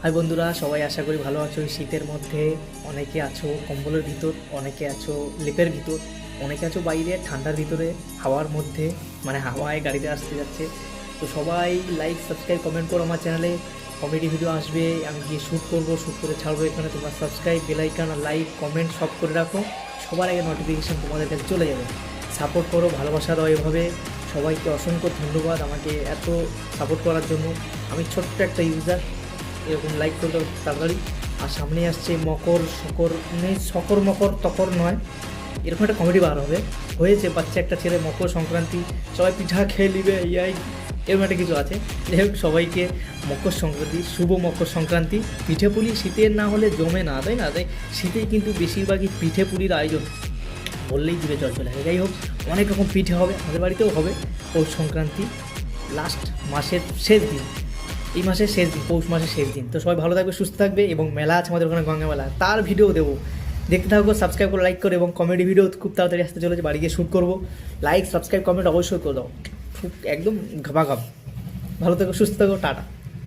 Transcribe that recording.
High বন্ধুরা, সবাই আশা করি ভালো আছো। এই শীতের মধ্যে অনেকে আছো কম্বলের ভিতর, অনেকে আছো লেপের ভিতর, অনেকে আছো বাইরে ঠান্ডার ভিতরে হাওয়ার মধ্যে, মানে হাওয়ায় গাড়িতে আসতে যাচ্ছে। তো সবাই লাইক সাবস্ক্রাইব কমেন্ট করো। আমার চ্যানেলে কমেডি ভিডিও আসবে, আমি গিয়ে শ্যুট করবো, শ্যুট করে ছাড়বো। এখানে তোমরা সাবস্ক্রাইব, বেল আইকন আর লাইক কমেন্ট সব করে রাখো, সবার আগে নোটিফিকেশান তোমাদের কাছে চলে যাবে। সাপোর্ট করো, ভালোবাসা দাও এভাবে। সবাইকে অসংখ্য ধন্যবাদ আমাকে এত সাপোর্ট করার জন্য। আমি ছোট্ট একটা ইউজার, এরকম লাইক করতে তাড়াতাড়ি। আর সামনে আসছে মকর শকর, শকর মকর তকর নয়, এরকম একটা কমেডি বার হবে। হয়েছে বাচ্চা একটা ছেলে, মকর সংক্রান্তি, সবাই পিঠা খেয়ে নিবে, ইয়াই এরকম একটা কিছু আছে। যাই হোক, সবাইকে মকর সংক্রান্তি, শুভ মকর সংক্রান্তি। পিঠে পুলি শীতের না হলে জমে না, তাই না? তাই শীতেই কিন্তু বেশিরভাগই পিঠে পুলির আয়োজন, বললেই জিভে জল চলে আসে। যাই হোক, অনেক রকম পিঠে হবে, আমাদের বাড়িতেও হবে। পৌষ সংক্রান্তি লাস্ট মাসের শেষ দিন, এই মাসের শেষ দিন, পৌষ মাসের শেষ দিন। তো সবাই ভালো থাকবে, সুস্থ থাকবে। এবং মেলা আছে আমাদের ওখানে, গঙ্গা মেলা, তার ভিডিও দেবো, দেখতে থাকবো। সাবস্ক্রাইব করে লাইক করে, এবং কমেডি ভিডিও খুব তাড়াতাড়ি আসতে চলেছে, বাড়ি গিয়ে শ্যুট করবো। লাইক সাবস্ক্রাইব কমেন্ট অবশ্যই করে দাও, খুব একদম ঘাবাঘাব। ভালো থাকো, সুস্থ থাকো, টাটা।